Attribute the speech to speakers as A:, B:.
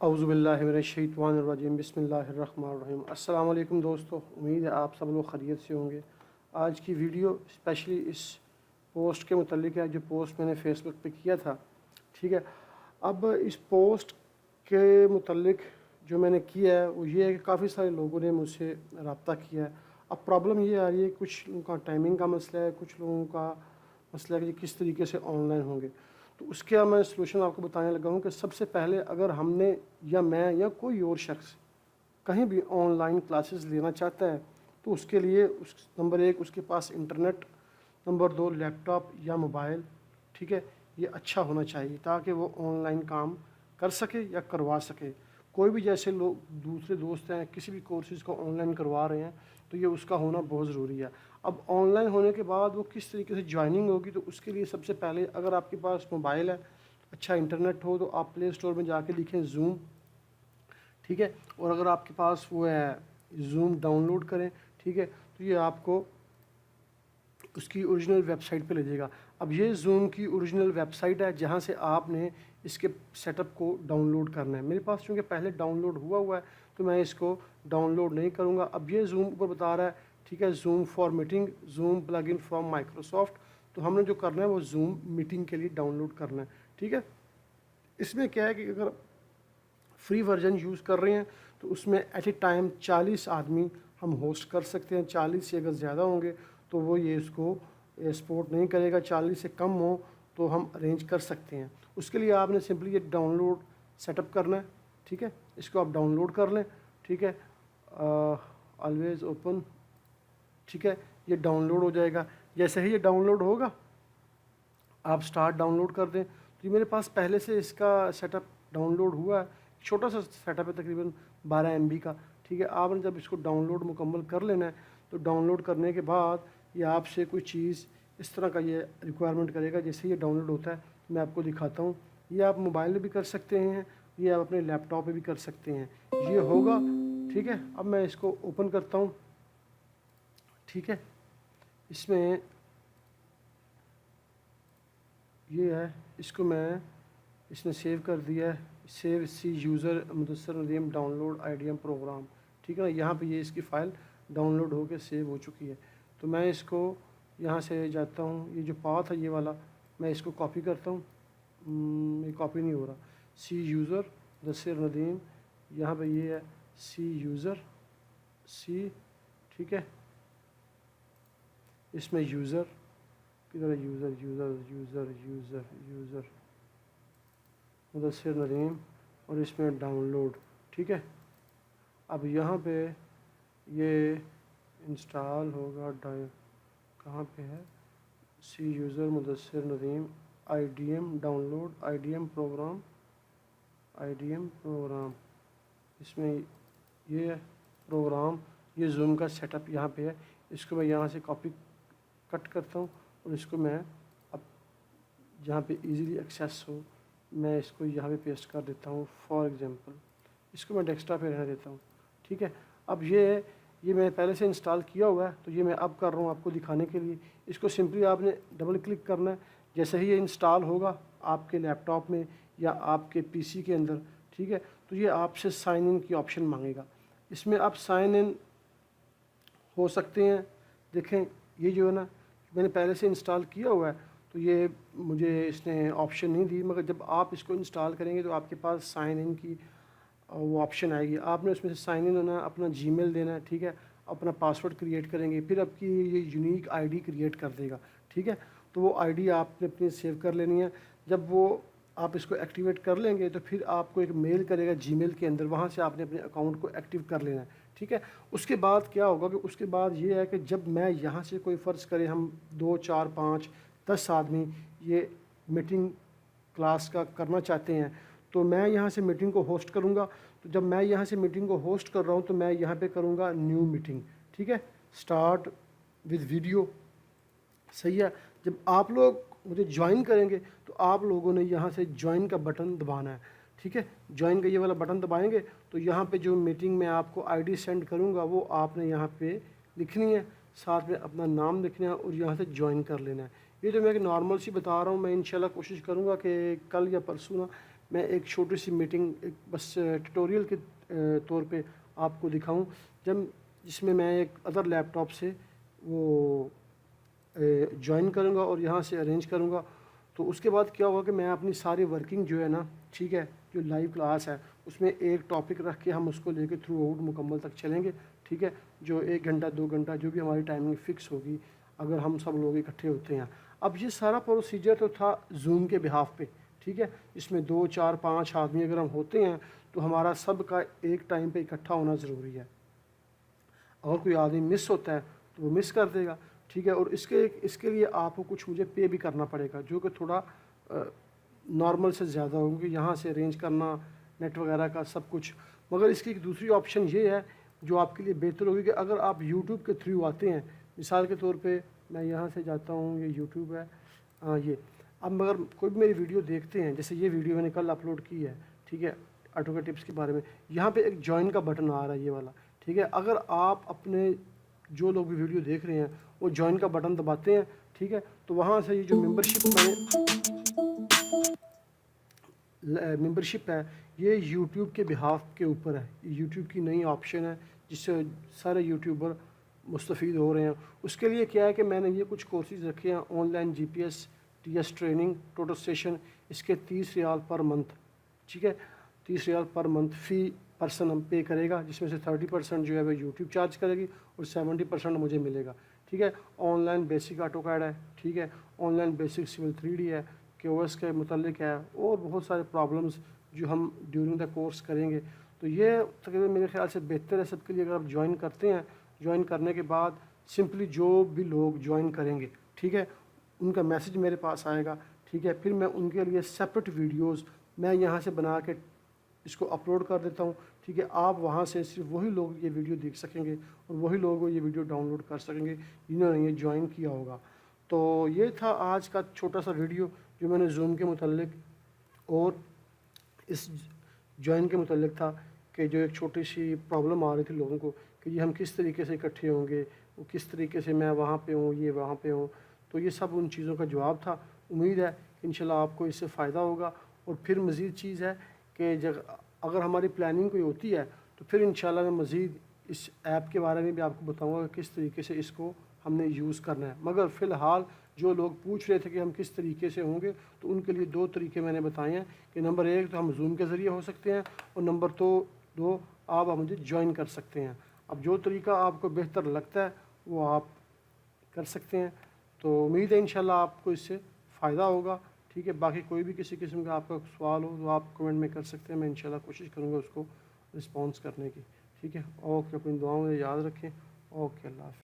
A: औज़ु बिल्लाहि मिनश्शैतानिर्रजीम बिस्मिल्लाहिर्रहमानिर्रहीम। अस्सलाम वालेकुम दोस्तों, उम्मीद है आप सब लोग खैरियत से होंगे। आज की वीडियो स्पेशली इस पोस्ट के मुतल्लिक है जो पोस्ट मैंने फेसबुक पे किया था। ठीक है, अब इस पोस्ट के मुतल्लिक जो मैंने किया है वो ये है कि काफ़ी सारे लोगों ने मुझसे रब्ता किया है। अब प्रॉब्लम ये आ रही है, कुछ लोगों का टाइमिंग का मसला है, कुछ लोगों का मसला है कि किस तरीके से ऑनलाइन होंगे। तो उसके मैं सलूशन आपको बताने लगा हूँ कि सबसे पहले अगर हमने या मैं या कोई और शख्स कहीं भी ऑनलाइन क्लासेस लेना चाहता है तो उसके लिए नंबर एक उसके पास इंटरनेट, नंबर दो लैपटॉप या मोबाइल, ठीक है, ये अच्छा होना चाहिए ताकि वो ऑनलाइन काम कर सके या करवा सके। कोई भी जैसे लोग दूसरे दोस्त हैं किसी भी कोर्सेज़ को ऑनलाइन करवा रहे हैं तो ये उसका होना बहुत ज़रूरी है। अब ऑनलाइन होने के बाद वो किस तरीके से ज्वाइनिंग होगी, तो उसके लिए सबसे पहले अगर आपके पास मोबाइल है, अच्छा इंटरनेट हो, तो आप प्ले स्टोर में जाके लिखें ज़ूम, ठीक है, और अगर आपके पास वो है ज़ूम डाउनलोड करें, ठीक है, तो ये आपको उसकी ओरिजिनल वेबसाइट पे ले जाएगा। अब ये ज़ूम की ओरिजिनल वेबसाइट है जहाँ से आपने इसके सेटअप को डाउनलोड करना है। मेरे पास चूँकि पहले डाउनलोड हुआ है तो मैं इसको डाउनलोड नहीं करूँगा। अब ये ज़ूम ऊपर बता रहा है, ठीक है, zoom for meeting, zoom plugin from Microsoft. तो हमने जो करना है वो ज़ूम मीटिंग के लिए डाउनलोड करना है, ठीक है। इसमें क्या है कि अगर फ्री वर्जन यूज़ कर रहे हैं तो उसमें एट ए टाइम 40 आदमी हम होस्ट कर सकते हैं। 40 से अगर ज़्यादा होंगे तो वो ये इसको सपोर्ट नहीं करेगा, 40 से कम हो तो हम अरेंज कर सकते हैं। उसके लिए आपने सिंपली ये डाउनलोड सेटअप करना है, ठीक है, इसको आप डाउनलोड कर लें, ठीक है, ऑलवेज़ ओपन, ठीक है, ये डाउनलोड हो जाएगा। जैसे ही ये डाउनलोड होगा आप स्टार्ट डाउनलोड कर दें। तो ये मेरे पास पहले से इसका सेटअप डाउनलोड हुआ है, छोटा सा सेटअप है तकरीबन 12 MB का, ठीक है। आपने जब इसको डाउनलोड मुकम्मल कर लेना है तो डाउनलोड करने के बाद ये आपसे कोई चीज़ इस तरह का ये रिक्वायरमेंट करेगा। जैसे ये डाउनलोड होता है मैं आपको दिखाता हूँ। ये आप मोबाइल में भी कर सकते हैं, ये आप अपने लैपटॉप पे भी कर सकते हैं। ये होगा, ठीक है। अब मैं इसको ओपन करता हूँ, ठीक है। इसमें ये है, इसको मैं इसने सेव कर दिया है, save C user Mudassar Nadeem download IDM program, ठीक है ना। यहाँ पे ये इसकी फ़ाइल डाउनलोड होकर सेव हो चुकी है। तो मैं इसको यहाँ से जाता हूँ, ये जो पाथ है ये वाला मैं इसको कॉपी करता हूँ। ये कॉपी नहीं हो रहा। सी यूज़र मुदस्सर नदीम, यहाँ पे ये है सी यूज़र सी, ठीक है। इसमें यूज़र किधर है, user user user user user Mudassir Nadeem, और इसमें डाउनलोड, ठीक है। अब यहाँ पे ये इंस्टॉल होगा, कहाँ पे है, C user Mudassir Nadeem IDM download IDM program, इसमें ये है प्रोग्राम, ये ज़ूम का सेटअप यहाँ पे है। इसको मैं यहाँ से कॉपी कट करता हूँ और इसको मैं अब जहाँ पे इजीली एक्सेस हो मैं इसको यहाँ पे पेस्ट कर देता हूँ। फॉर एग्जांपल इसको मैं डेस्कटॉप पे रहने देता हूँ, ठीक है। अब ये मैंने पहले से इंस्टॉल किया हुआ है तो ये मैं अब कर रहा हूँ आपको दिखाने के लिए। इसको सिंपली आपने डबल क्लिक करना है। जैसे ही ये इंस्टॉल होगा आपके लैपटॉप में या आपके PC के अंदर, ठीक है, तो ये आपसे साइन इन की ऑप्शन मांगेगा। इसमें आप साइन इन हो सकते हैं। देखें ये जो है ना, मैंने पहले से इंस्टॉल किया हुआ है तो ये मुझे इसने ऑप्शन नहीं दी, मगर जब आप इसको इंस्टॉल करेंगे तो आपके पास साइन इन की वो ऑप्शन आएगी। आपने उसमें से साइन इन होना है, अपना जीमेल देना है, ठीक है, अपना पासवर्ड क्रिएट करेंगे, फिर आपकी ये यूनिक ID क्रिएट कर देगा, ठीक है। तो वो ID आपने अपनी सेव कर लेनी है। जब वो आप इसको एक्टिवेट कर लेंगे तो फिर आपको एक मेल करेगा जीमेल के अंदर, वहाँ से आपने अपने अकाउंट को एक्टिव कर लेना है, ठीक है। उसके बाद क्या होगा कि उसके बाद ये है कि जब मैं यहाँ से कोई फ़र्ज़ करें हम 2 4 5 10 आदमी ये मीटिंग क्लास का करना चाहते हैं तो मैं यहाँ से मीटिंग को होस्ट करूँगा। तो जब मैं यहाँ से मीटिंग को होस्ट कर रहा हूँ तो मैं यहाँ पे करूँगा न्यू मीटिंग, ठीक है, स्टार्ट विद वीडियो, सही है। जब आप लोग मुझे ज्वाइन करेंगे तो आप लोगों ने यहाँ से ज्वाइन का बटन दबाना है, ठीक है। ज्वाइन का ये वाला बटन दबाएंगे तो यहाँ पे जो मीटिंग में आपको ID सेंड करूँगा वो आपने यहाँ पे लिखनी है, साथ में अपना नाम लिखना है और यहाँ से ज्वाइन कर लेना है। ये तो मैं एक नॉर्मल सी बता रहा हूँ। मैं इंशाल्लाह कोशिश करूँगा कि कल या परसों ना میں ایک چھوٹی سی میٹنگ ایک بس ٹیوٹوریل کے طور پہ آپ کو دکھاؤں جس میں میں ایک ادر لیپ ٹاپ سے وہ جوائن کروں گا اور یہاں سے ارینج کروں گا. تو اس کے بعد کیا ہوگا کہ میں اپنی ساری ورکنگ جو ہے نا, ٹھیک ہے, جو لائیو کلاس ہے اس میں ایک ٹاپک رکھ کے ہم اس کو لے کے تھرو آؤٹ مکمل تک چلیں گے, ٹھیک ہے, جو 1 گھنٹہ 2 گھنٹہ جو بھی ہماری ٹائمنگ فکس ہوگی اگر ہم سب لوگ اکٹھے ہوتے ہیں. اب یہ سارا پروسیجر تو تھا زوم کے بہاف پہ, ٹھیک ہے, اس میں 2 4 5 آدمی اگر ہم ہوتے ہیں تو ہمارا سب کا ایک ٹائم پہ اکٹھا ہونا ضروری ہے. اگر کوئی آدمی مس ہوتا ہے تو وہ مس کر دے گا, ٹھیک ہے, اور اس کے لیے آپ کو کچھ مجھے پے بھی کرنا پڑے گا جو کہ تھوڑا نارمل سے زیادہ ہوگی, یہاں سے ارینج کرنا نیٹ وغیرہ کا سب کچھ. مگر اس کی ایک دوسری آپشن یہ ہے جو آپ کے لیے بہتر ہوگی کہ اگر آپ یوٹیوب کے تھرو آتے ہیں, مثال کے طور پہ میں یہاں سے جاتا ہوں, یہ یوٹیوب ہے, یہ اب مگر کوئی بھی میری ویڈیو دیکھتے ہیں, جیسے یہ ویڈیو میں نے کل اپلوڈ کی ہے, ٹھیک ہے, آٹو کے ٹپس کے بارے میں, یہاں پہ ایک جوائن کا بٹن آ رہا ہے یہ والا, ٹھیک ہے. اگر آپ اپنے جو لوگ بھی ویڈیو دیکھ رہے ہیں وہ جوائن کا بٹن دباتے ہیں, ٹھیک ہے, تو وہاں سے یہ جو ممبرشپ ہے یہ یوٹیوب کے بہاف کے اوپر ہے, یوٹیوب کی نئی آپشن ہے جس سے سارے یوٹیوبر مستفید ہو رہے ہیں. اس کے لیے کیا ہے کہ میں نے یہ کچھ کورسز رکھے ہیں, online GPS TS training total session, اس کے 30 ریال پر منتھ, ٹھیک ہے, 30 ریال پر منتھ فی پرسن ہم پے کرے گا, جس میں سے 30% جو ہے وہ یوٹیوب چارج کرے گی اور 70% مجھے ملے گا, ٹھیک ہے. آن لائن بیسک آٹو کیڈ ہے, ٹھیک ہے, on line basic civil 3D ہے, QoS کے متعلق ہے, اور بہت سارے پرابلمز جو ہم ڈیورنگ دا کورس کریں گے. تو یہ تقریباً میرے خیال سے بہتر ہے سب کے لیے. اگر آپ جوائن کرتے ہیں, جوائن کرنے کے بعد سمپلی جو بھی لوگ جوائن کریں گے, ٹھیک ہے, ان کا میسج میرے پاس آئے گا, ٹھیک ہے, پھر میں ان کے لیے سیپریٹ ویڈیوز میں یہاں سے بنا کے اس کو اپلوڈ کر دیتا ہوں, ٹھیک ہے. آپ وہاں سے صرف وہی لوگ یہ ویڈیو دیکھ سکیں گے اور وہی لوگ یہ ویڈیو ڈاؤن لوڈ کر سکیں گے جنہوں نے یہ جوائن کیا ہوگا. تو یہ تھا آج کا چھوٹا سا ویڈیو جو میں نے زوم کے متعلق اور اس جوائن کے متعلق تھا, کہ جو ایک چھوٹی سی پرابلم آ رہی تھی لوگوں کو کہ یہ ہم کس طریقے سے اکٹھے ہوں گے, وہ کس طریقے سے میں وہاں پہ ہوں یہ وہاں پہ ہوں. تو یہ سب ان چیزوں کا جواب تھا. امید ہے کہ انشاءاللہ آپ کو اس سے فائدہ ہوگا. اور پھر مزید چیز ہے کہ اگر ہماری پلاننگ کوئی ہوتی ہے تو پھر انشاءاللہ میں مزید اس ایپ کے بارے میں بھی آپ کو بتاؤں گا کہ کس طریقے سے اس کو ہم نے یوز کرنا ہے. مگر فی الحال جو لوگ پوچھ رہے تھے کہ ہم کس طریقے سے ہوں گے, تو ان کے لیے 2 طریقے میں نے بتائے ہیں کہ نمبر 1 تو ہم زوم کے ذریعے ہو سکتے ہیں, اور نمبر 2 آپ مجھے جوائن کر سکتے ہیں. اب جو طریقہ آپ کو بہتر لگتا ہے وہ آپ کر سکتے ہیں. تو امید ہے انشاءاللہ آپ کو اس سے فائدہ ہوگا, ٹھیک ہے. باقی کوئی بھی کسی قسم کا آپ کا سوال ہو تو آپ کمنٹ میں کر سکتے ہیں, میں انشاءاللہ کوشش کروں گا اس کو رسپانس کرنے کی, ٹھیک ہے. اوکے, اپنی دعاؤں میں یاد رکھیں. اوکے, اللہ حافظ.